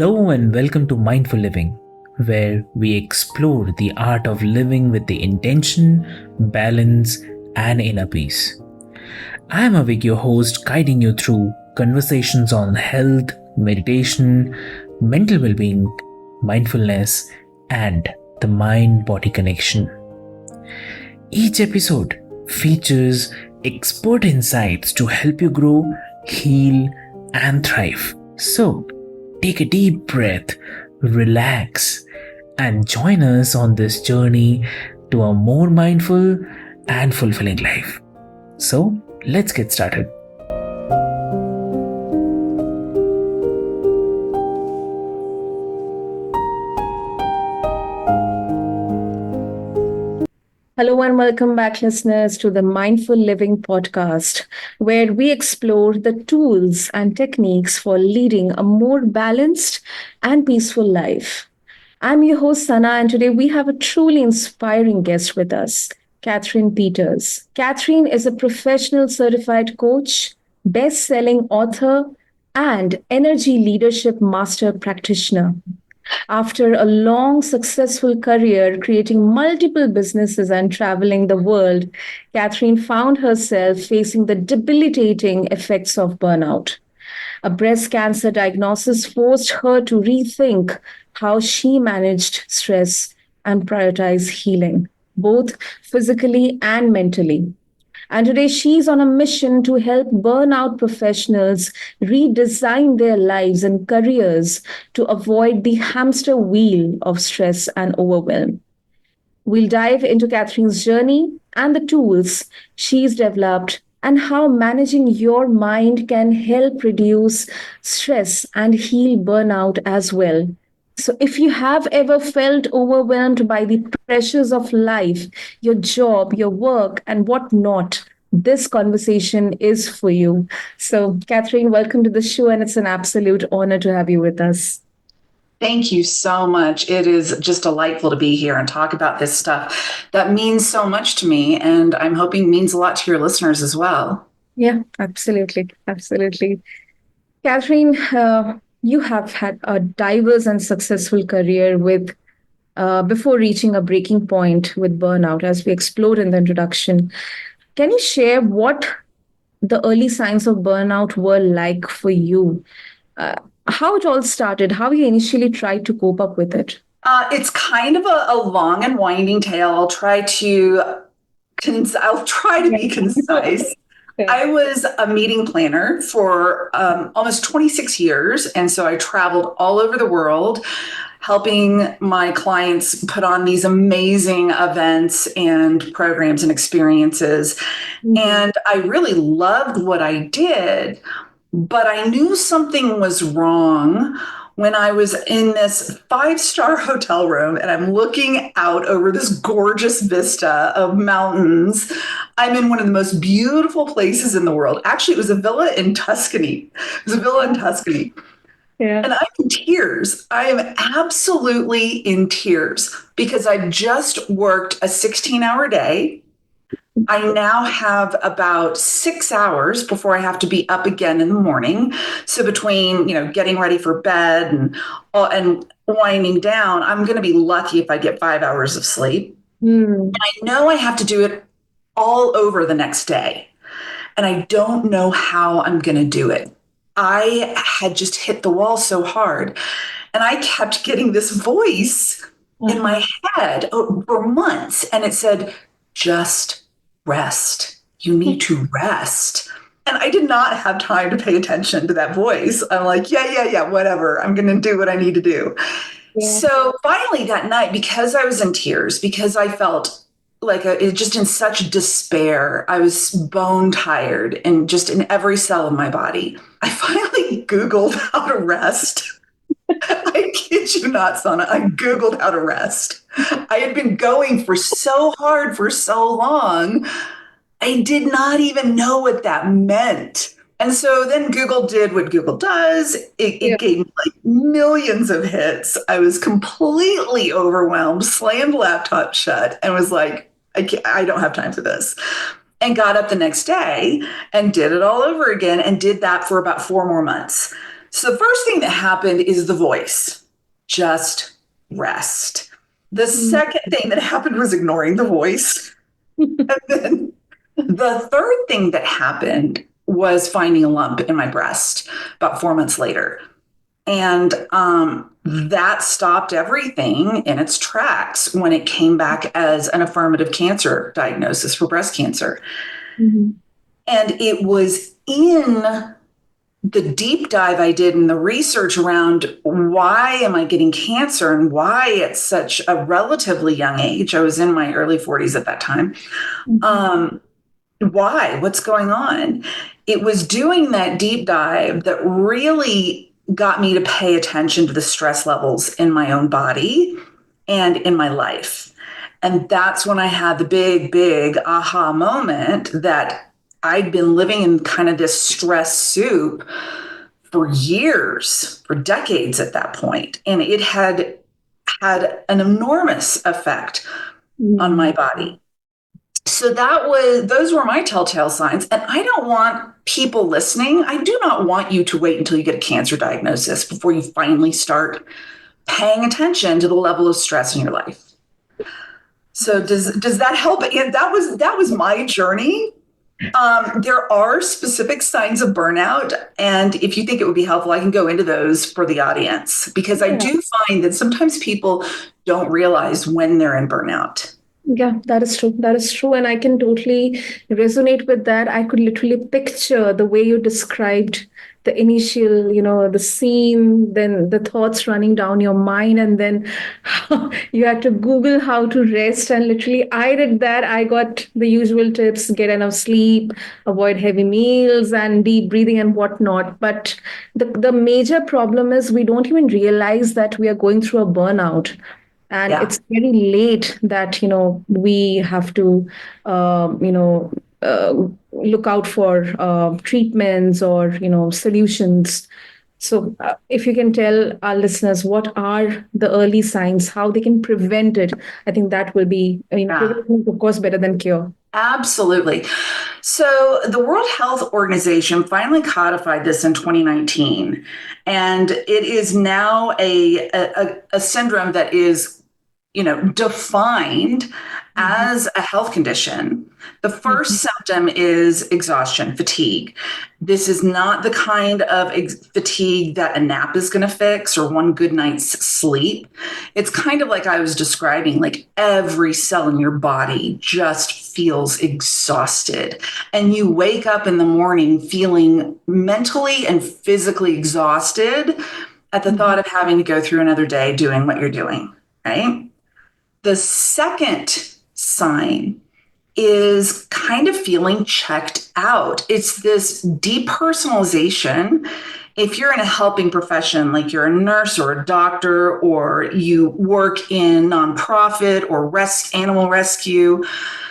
Hello and welcome to Mindful Living, where we explore the art of living with the intention, balance, and inner peace. I am Avik, your host, guiding you through conversations on health, meditation, mental well being, mindfulness, and the mind body connection. Each episode features expert insights to help you grow, heal, and thrive. So, take a deep breath, relax, and join us on this journey to a more mindful and fulfilling life. So, let's get started. Hello and welcome back, listeners, to the Mindful Living podcast, where we explore the tools and techniques for leading a more balanced and peaceful life. I'm your host, Sana, and today we have a truly inspiring guest with us, Catherine Peters. Catherine is a professional certified coach, best selling author, and energy leadership master practitioner. After a long, successful career creating multiple businesses and traveling the world, Catherine found herself facing the debilitating effects of burnout. A breast cancer diagnosis forced her to rethink how she managed stress and prioritize healing, both physically and mentally. And today she's on a mission to help burnout professionals redesign their lives and careers to avoid the hamster wheel of stress and overwhelm. We'll dive into Catherine's journey and the tools she's developed and how managing your mind can help reduce stress and heal burnout as well. So, if you have ever felt overwhelmed by the pressures of life, your job, your work, and whatnot, this conversation is for you. So, Catherine, welcome to the show, and it's an absolute honor to have you with us. Thank you so much. It is just delightful to be here and talk about this stuff that means so much to me, and I'm hoping means a lot to your listeners as well. Yeah, absolutely. Absolutely. Catherine, you have had a diverse and successful career with before reaching a breaking point with burnout, as we explored in the introduction. Can you share what the early signs of burnout were like for you? Uh, how it all started, how you initially tried to cope up with it? It's kind of a long and winding tale. I'll try to be concise. I was a meeting planner for almost 26 years. And so I traveled all over the world helping my clients put on these amazing events and programs and experiences. And I really loved what I did, but I knew something was wrong when I was in this five-star hotel room and I'm looking out over this gorgeous vista of mountains. I'm in one of the most beautiful places in the world. Actually, it was a villa in Tuscany. It was a villa in Tuscany. Yeah. And I'm in tears. I am absolutely in tears because I just worked a 16-hour day. I now have about 6 hours before I have to be up again in the morning. So between, getting ready for bed and winding down, I'm going to be lucky if I get 5 hours of sleep. And I know I have to do it all over the next day. And I don't know how I'm going to do it. I had just hit the wall so hard. And I kept getting this voice in my head for months. And it said, just rest. You need to rest. And I did not have time to pay attention to that voice. I'm like, yeah, whatever. I'm going to do what I need to do. Yeah. So finally that night, because I was in tears, because I felt like just in such despair, I was bone tired and just in every cell of my body, I finally Googled how to rest. I kid you not, Sana. I Googled how to rest. I had been going for so hard for so long. I did not even know what that meant. And so then Google did what Google does. It gave me like millions of hits. I was completely overwhelmed, slammed the laptop shut, and was like, I don't have time for this. And got up the next day and did it all over again and did that for about 4 more months. So the first thing that happened is the voice, just rest. The second thing that happened was ignoring the voice. And then the third thing that happened was finding a lump in my breast about 4 months later. And that stopped everything in its tracks when it came back as an affirmative cancer diagnosis for breast cancer. Mhm. And it was in the deep dive I did in the research around why am I getting cancer and why at such a relatively young age. I was in my early 40s at that time. Why? What's going on? It was doing that deep dive that really got me to pay attention to the stress levels in my own body and in my life. And that's when I had the big aha moment that I'd been living in kind of this stress soup for years, for decades at that point. And it had an enormous effect on my body. So those were my telltale signs. And I don't want people listening, I do not want you to wait until you get a cancer diagnosis before you finally start paying attention to the level of stress in your life. So does that help? And that was my journey. There are specific signs of burnout, and if you think it would be helpful, I can go into those for the audience, because I do find that sometimes people don't realize when they're in burnout. Yeah, that is true. That is true. And I can totally resonate with that. I could literally picture the way you described the initial, the scene, then the thoughts running down your mind, and then you had to Google how to rest. And literally, I did that. I got the usual tips: get enough sleep, avoid heavy meals, and deep breathing and whatnot. But the major problem is we don't even realize that we are going through a burnout, and Yeah. it's very late that we have to look out for treatments or solutions. So if you can tell our listeners what are the early signs, how they can prevent it, I think that will be, prevention is of course better than cure. Absolutely. So the World Health Organization finally codified this in 2019, and it is now a syndrome that is defined as a health condition. The first symptom is exhaustion, fatigue. This is not the kind of fatigue that a nap is going to fix or one good night's sleep. It's kind of like I was describing, like every cell in your body just feels exhausted. And you wake up in the morning feeling mentally and physically exhausted at the thought of having to go through another day doing what you're doing, right? The second sign is kind of feeling checked out. It's this depersonalization. If you're in a helping profession, like you're a nurse or a doctor, or you work in nonprofit or animal rescue,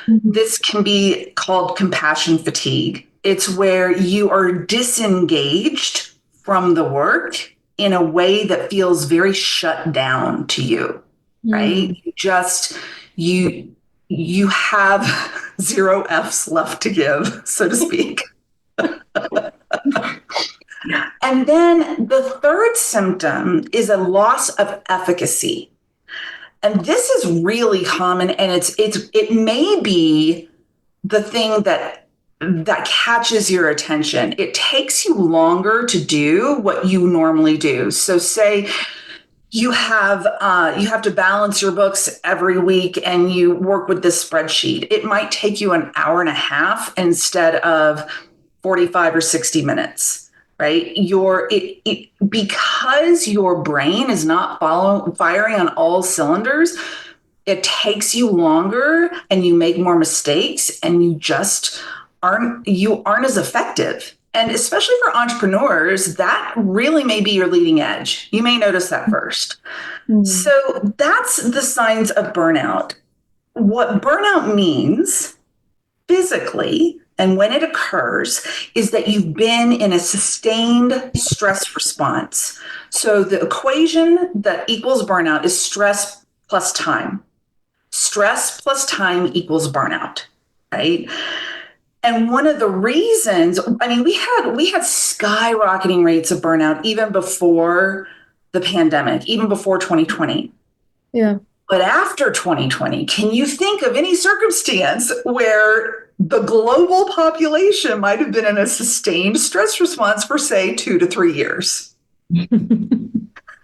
this can be called compassion fatigue. It's where you are disengaged from the work in a way that feels very shut down to you. Right? You have zero F's left to give, so to speak. And then the third symptom is a loss of efficacy. And this is really common, and it may be the thing that catches your attention. It takes you longer to do what you normally do. So say you have to balance your books every week and you work with this spreadsheet. It might take you an hour and a half instead of 45 or 60 minutes, right? Because your brain is not firing on all cylinders, it takes you longer and you make more mistakes and you just aren't as effective. And especially for entrepreneurs, that really may be your leading edge. You may notice that first. So that's the signs of burnout. What burnout means physically, and when it occurs, is that you've been in a sustained stress response. So the equation that equals burnout is stress plus time. Stress plus time equals burnout, right? And one of the reasons, I mean, we had skyrocketing rates of burnout even before the pandemic, even before 2020. Yeah. But after 2020, can you think of any circumstance where the global population might have been in a sustained stress response for, say, 2 to 3 years?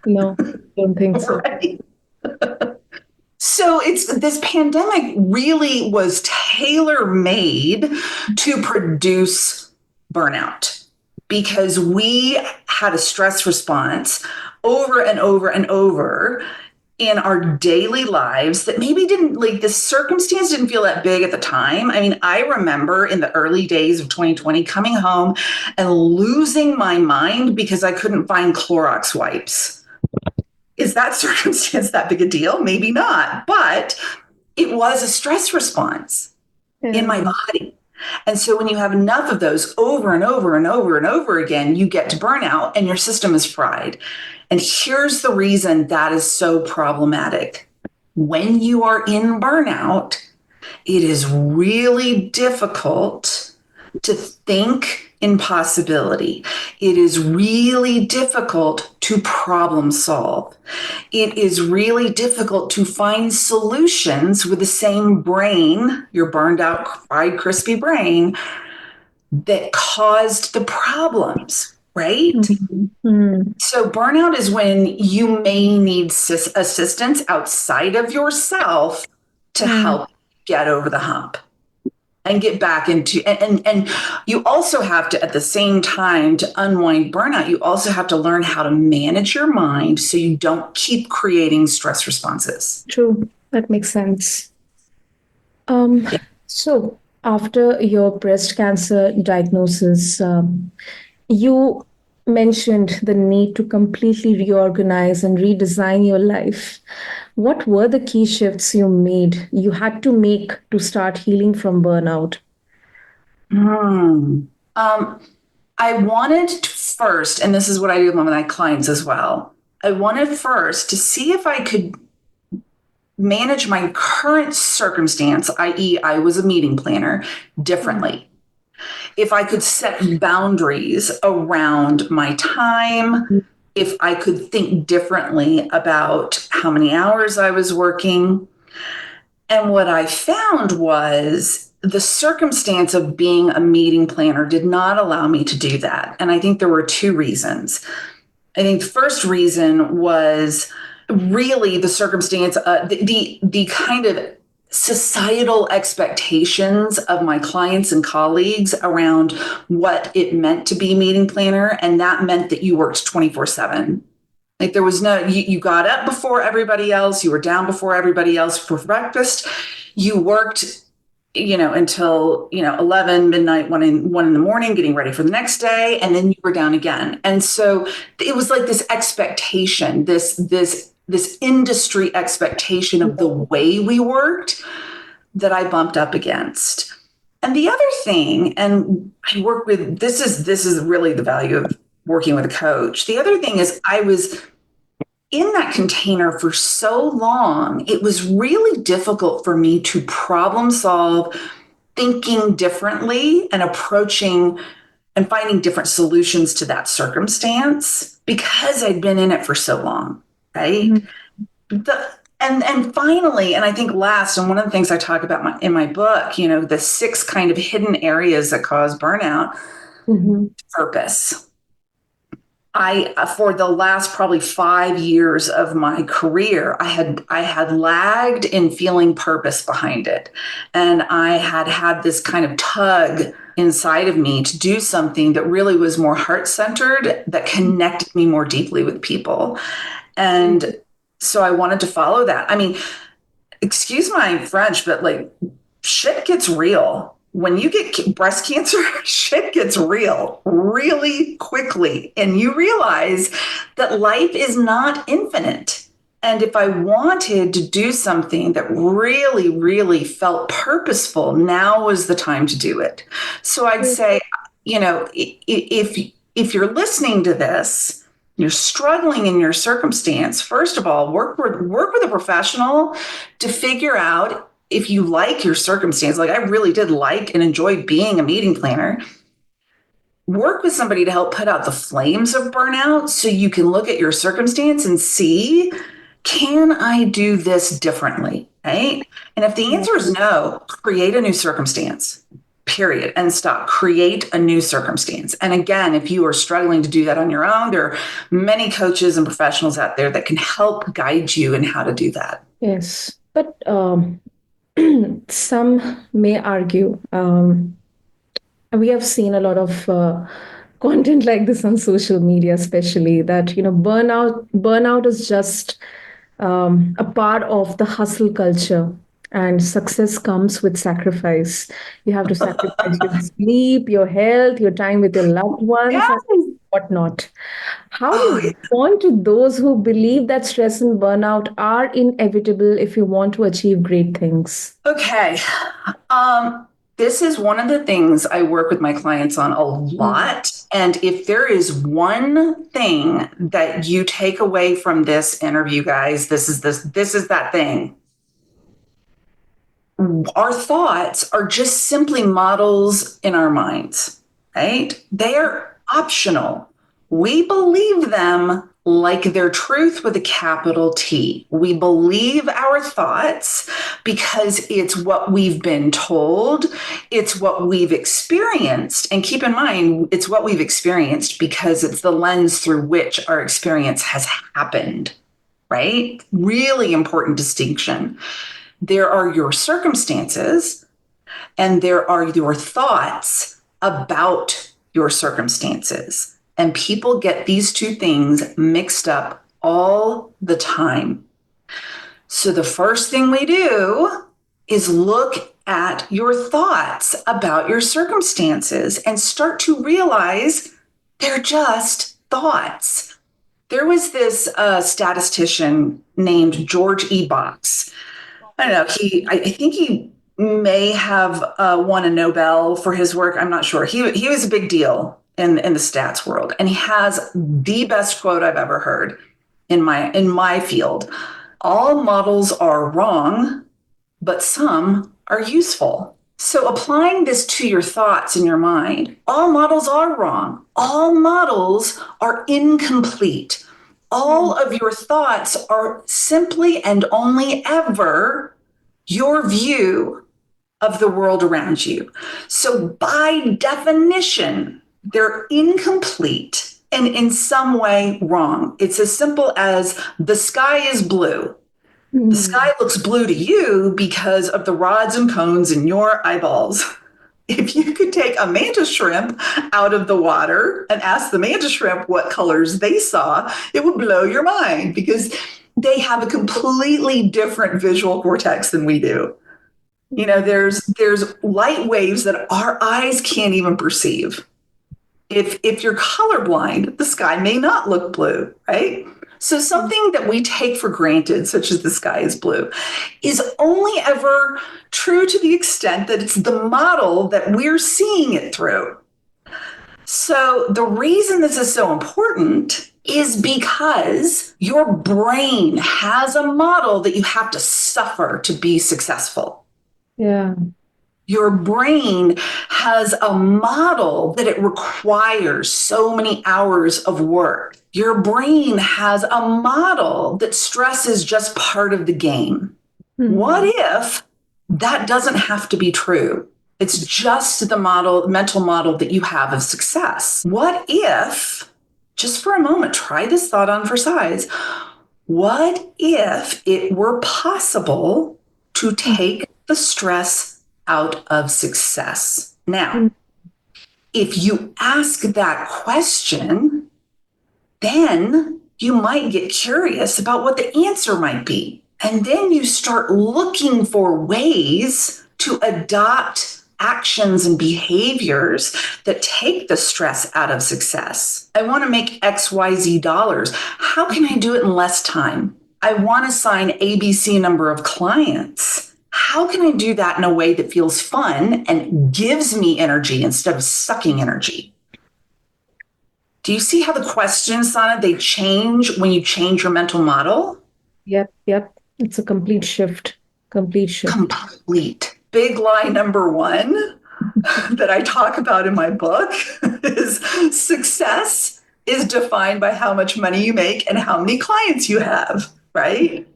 No, don't think so. Right? So this pandemic really was tailor-made to produce burnout because we had a stress response over and over and over in our daily lives that maybe didn't, like, the circumstance didn't feel that big at the time. I mean, I remember in the early days of 2020 coming home and losing my mind because I couldn't find Clorox wipes. Is that circumstance that big a deal? Maybe not, but it was a stress response in my body. And so when you have enough of those over and over and over and over again, you get to burnout and your system is fried. And here's the reason that is so problematic. When you are in burnout, it is really difficult to think in possibility. It is really difficult to problem solve. It is really difficult to find solutions with the same brain, your burned out, fried, crispy brain that caused the problems, right? Mm-hmm. So burnout is when you may need assistance outside of yourself to help get over the hump and get back into, and you also have to, at the same time, to unwind burnout, you also have to learn how to manage your mind so you don't keep creating stress responses. True. That makes sense. So after your breast cancer diagnosis, you mentioned the need to completely reorganize and redesign your life. What were the key shifts you had to make to start healing from burnout? I wanted to first, and this is what I do with my clients as well, I wanted first to see if I could manage my current circumstance, i.e., I was a meeting planner, differently. If I could set boundaries around my time, if I could think differently about how many hours I was working. And what I found was the circumstance of being a meeting planner did not allow me to do that. And I think there were two reasons. I think the first reason was really the circumstance, the kind of societal expectations of my clients and colleagues around what it meant to be a meeting planner. And that meant that you worked 24/7. Like there was no, you got up before everybody else, you were down before everybody else for breakfast, you worked, until, 11, midnight, 1 in the morning, getting ready for the next day. And then you were down again. And so it was like this expectation, this industry expectation of the way we worked that I bumped up against. And the other thing, and I work with, this is really the value of working with a coach. The other thing is I was in that container for so long, it was really difficult for me to problem solve, thinking differently and approaching and finding different solutions to that circumstance because I'd been in it for so long, right? And finally, and I think last, and one of the things I talk about in my book, the 6 kind of hidden areas that cause burnout, purpose. For the last probably 5 years of my career, I had lagged in feeling purpose behind it. And I had this kind of tug inside of me to do something that really was more heart-centered, that connected me more deeply with people. And so I wanted to follow that. I mean, excuse my French, but like shit gets real. When you get breast cancer, shit gets real really quickly. And you realize that life is not infinite. And if I wanted to do something that really, really felt purposeful, now was the time to do it. So I'd say, if you're listening to this, you're struggling in your circumstance, first of all, work with a professional to figure out if you like your circumstance, like I really did like and enjoy being a meeting planner, work with somebody to help put out the flames of burnout so you can look at your circumstance and see, can I do this differently? Right? And if the answer is no, create a new circumstance, period, and stop. Create a new circumstance. And again, if you are struggling to do that on your own, there are many coaches and professionals out there that can help guide you in how to do that. Yes. But some may argue, we have seen a lot of content like this on social media, especially that, burnout is just a part of the hustle culture. And success comes with sacrifice. You have to sacrifice your sleep, your health, your time with your loved ones, Yes. and whatnot. How do Oh, you respond to those who believe that stress and burnout are inevitable if you want to achieve great things? okay. This is one of the things I work with my clients on a lot. And if there is one thing that you take away from this interview, guys, this is that thing. Our thoughts are just simply models in our minds, right? They are optional. We believe them like they're truth with a capital T. We believe our thoughts because it's what we've been told, it's what we've experienced. And keep in mind, it's what we've experienced because it's the lens through which our experience has happened, right? Really important distinction. There are your circumstances and there are your thoughts about your circumstances. And people get these two things mixed up all the time. So the first thing we do is look at your thoughts about your circumstances and start to realize they're just thoughts. There was this statistician named George E. Box. I don't know. I think he may have won a Nobel for his work. I'm not sure. He was a big deal in the stats world, and he has the best quote I've ever heard in my field. All models are wrong, but some are useful. So applying this to your thoughts in your mind, all models are wrong. All models are incomplete. All of your thoughts are simply and only ever your view of the world around you. So by definition, they're incomplete and in some way wrong. It's as simple as the sky is blue. The sky looks blue to you because of the rods and cones in your eyeballs. If you could take a mantis shrimp out of the water and ask the mantis shrimp what colors they saw, it would blow your mind because they have a completely different visual cortex than we do. You know, there's light waves that our eyes can't even perceive. If you're colorblind, the sky may not look blue, right? So something that we take for granted, such as the sky is blue, is only ever true to the extent that it's the model that we're seeing it through. So the reason this is so important is because your brain has a model that you have to suffer to be successful. Yeah. Your brain has a model that it requires so many hours of work. Your brain has a model that stress is just part of the game. What if that doesn't have to be true? It's just the mental model that you have of success. What if, just for a moment, try this thought on for size. What if it were possible to take the stress out of success? Now, if you ask that question, then you might get curious about what the answer might be. And then you start looking for ways to adopt actions and behaviors that take the stress out of success. I want to make XYZ dollars. How can I do it in less time? I want to sign ABC number of clients. How can I do that in a way that feels fun and gives me energy instead of sucking energy? Do you see how the questions, Sana, they change when you change your mental model? Yep. It's a complete shift. Complete shift. Complete. Big lie number one that I talk about in my book is success is defined by how much money you make and how many clients you have, right?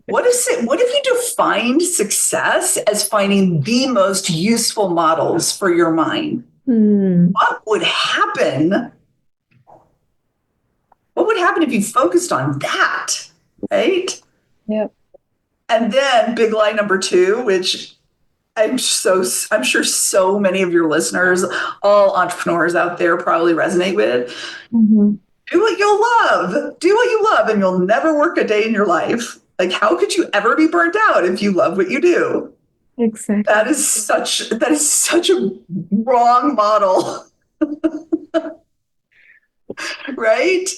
What if you defined success as finding the most useful models for your mind? Hmm. What would happen? What would happen if you focused on that, right? Yeah. And then big lie number two, which I'm sure so many of your listeners, all entrepreneurs out there probably resonate with. Mm-hmm. Do what you love. Do what you love and you'll never work a day in your life. Like how could you ever be burnt out if you love what you do? Exactly. That is such a wrong model, right?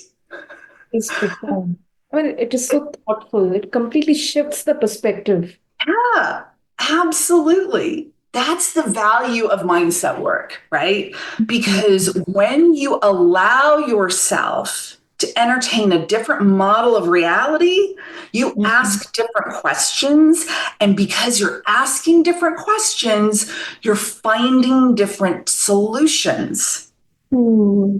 It's profound. I mean, it is so thoughtful. It completely shifts the perspective. Yeah, absolutely. That's the value of mindset work, right? Because when you allow yourself to entertain a different model of reality, you Mhm. ask different questions. And because you're asking different questions, you're finding different solutions. Hmm.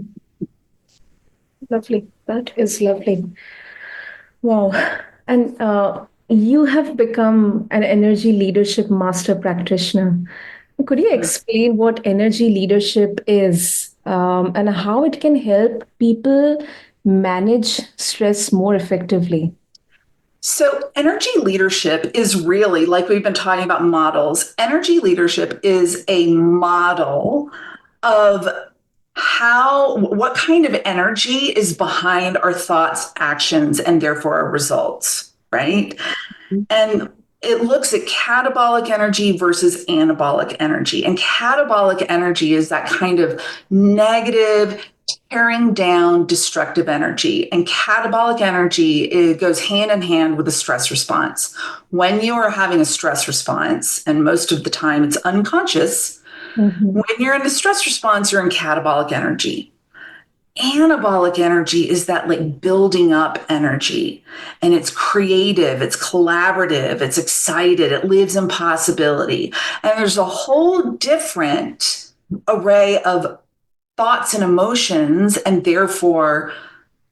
Lovely. That is lovely. Wow. And you have become an energy leadership master practitioner. Could you explain what energy leadership is and how it can help people manage stress more effectively? So, energy leadership is really, like we've been talking about models, energy leadership is a model of what kind of energy is behind our thoughts, actions, and therefore our results, right? And it looks at catabolic energy versus anabolic energy. And catabolic energy is that kind of negative, tearing down, destructive energy. And catabolic energy, it goes hand in hand with a stress response. When you are having a stress response, and most of the time it's unconscious, Mhm. when you're in a stress response, you're in catabolic energy. Anabolic energy is that like building up energy, and it's creative, it's collaborative, it's excited, it lives in possibility. And there's a whole different array of thoughts and emotions, and therefore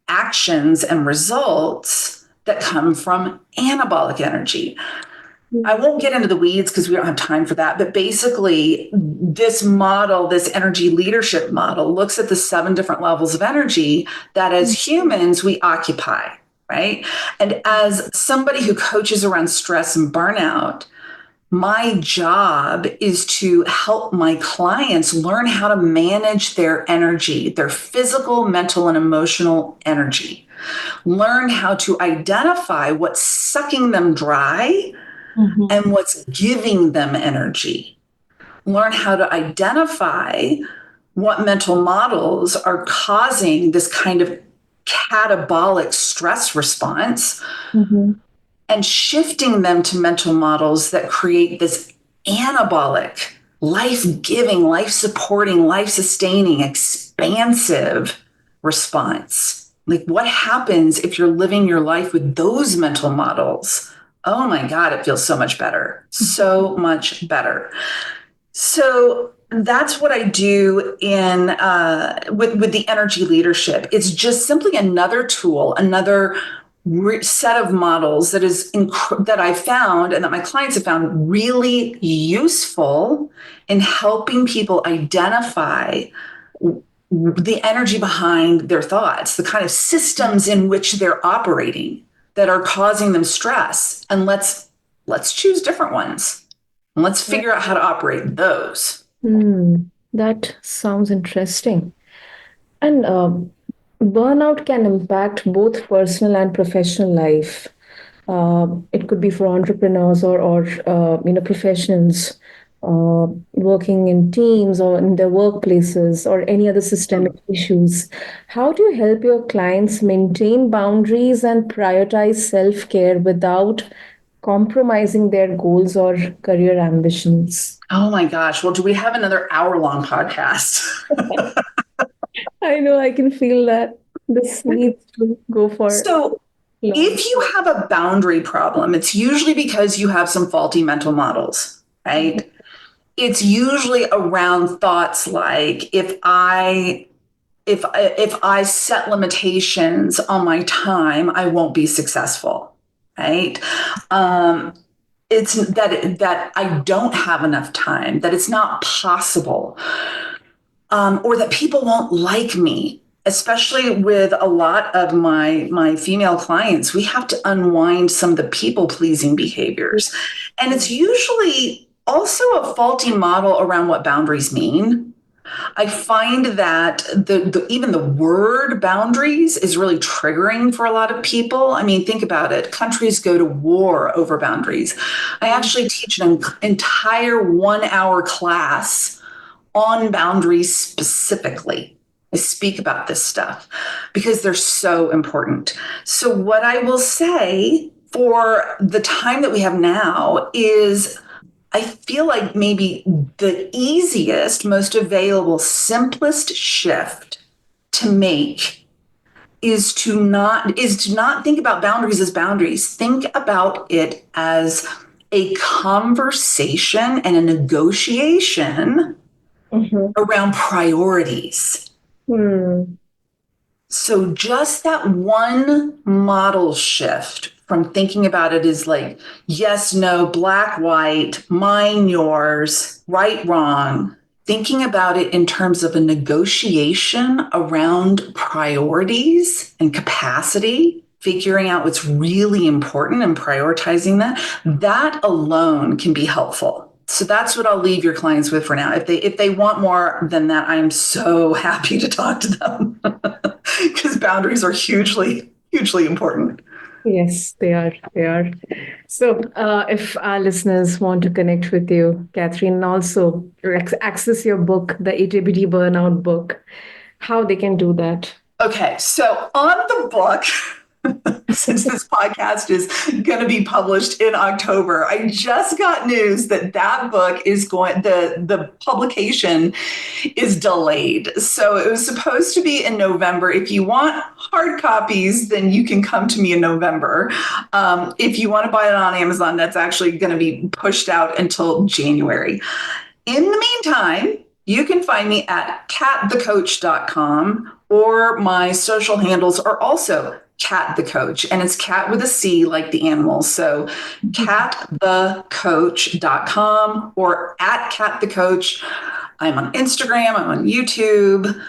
actions and results that come from anabolic energy. I won't get into the weeds because we don't have time for that. But basically, this model, this energy leadership model, looks at the 7 different levels of energy that as humans we occupy, right? And as somebody who coaches around stress and burnout, my job is to help my clients learn how to manage their energy, their physical, mental, and emotional energy. Learn how to identify what's sucking them dry Mhm. and what's giving them energy. Learn how to identify what mental models are causing this kind of catabolic stress response Mhm. and shifting them to mental models that create this anabolic, life giving, life supporting, life sustaining, expansive response. Like, what happens if you're living your life with those mental models? Oh my God, it feels so much better. So much better. So that's what I do in with the energy leadership. It's just simply another tool, another set of models that I found and that my clients have found really useful in helping people identify the energy behind their thoughts, the kind of systems in which they're operating that are causing them stress, and let's choose different ones. And let's figure out how to operate those. Hmm. That sounds interesting. And burnout can impact both personal and professional life. It could be for entrepreneurs or professionals working in teams or in their workplaces or any other systemic issues. How do you help your clients maintain boundaries and prioritize self care without compromising their goals or career ambitions? Oh my gosh. Well, do we have another hour-long podcast? I know I can feel that this needs to go for So If you have a boundary problem, it's usually because you have some faulty mental models, right? It's usually around thoughts like if I set limitations on my time, I won't be successful, right? It's that I don't have enough time, that it's not possible, or that people won't like me. Especially with a lot of my female clients, we have to unwind some of the people pleasing behaviors, and it's usually also a faulty model around what boundaries mean. I find that even the word boundaries is really triggering for a lot of people. I mean, think about it. Countries go to war over boundaries. I actually teach an entire 1 hour class on boundaries specifically. I speak about this stuff because they're so important. So, what I will say for the time that we have now is I feel like maybe the easiest, most available, simplest shift to make is to not think about boundaries as boundaries. Think about it as a conversation and a negotiation around priorities. So just that one model shift from thinking about it as like yes, no, black, white, mine, yours, right, wrong, thinking about it in terms of a negotiation around priorities and capacity, figuring out what's really important and prioritizing that alone can be helpful. So that's what I'll leave your clients with for now. If they want more than that, I am so happy to talk to them because boundaries are hugely, hugely important. Yes, they are. They are. So, if our listeners want to connect with you, Catherine, and also access your book, the ATBD Burnout book, how they can do that? Okay, so on the book, since this podcast is going to be published in October, I just got news that book is the publication is delayed. So it was supposed to be in November. If you want hard copies, then you can come to me in November. If you want to buy it on Amazon, that's actually going to be pushed out until January. In the meantime, you can find me at catthecoach.com, or my social handles are also Cat the Coach, and it's cat with a C like the animal. So catthecoach.com or at Cat the Coach. I'm on Instagram, I'm on YouTube.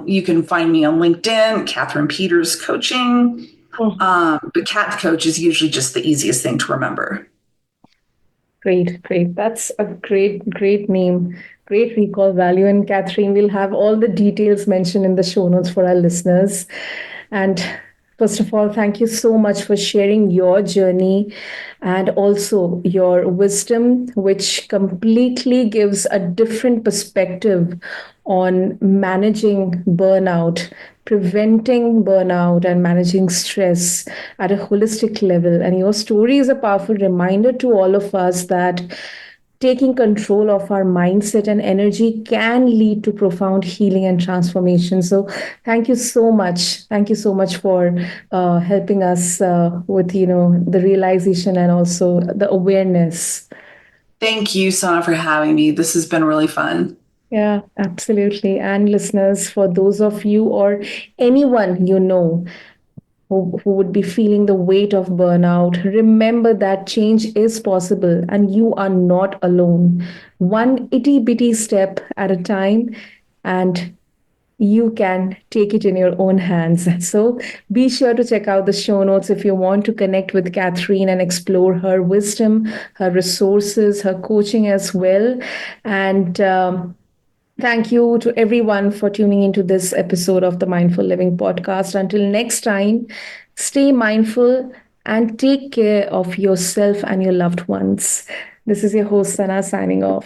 You can find me on LinkedIn, Catherine Peters Coaching. But Cat the Coach is usually just the easiest thing to remember. Great, great. That's a great, great name, great recall value. And Catherine, we'll have all the details mentioned in the show notes for our listeners. And first of all, thank you so much for sharing your journey and also your wisdom, which completely gives a different perspective on managing burnout, preventing burnout, and managing stress at a holistic level. And your story is a powerful reminder to all of us that taking control of our mindset and energy can lead to profound healing and transformation. So thank you so much. Thank you so much for helping us with the realization and also the awareness. Thank you, Sana, for having me. This has been really fun. Yeah, absolutely. And listeners, for those of you or anyone you know who would be feeling the weight of burnout, remember that change is possible and you are not alone. One itty bitty step at a time, and you can take it in your own hands. So be sure to check out the show notes if you want to connect with Catherine and explore her wisdom, her resources, her coaching as well. And thank you to everyone for tuning into this episode of the Mindful Living Podcast. Until next time, stay mindful and take care of yourself and your loved ones. This is your host, Sana, signing off.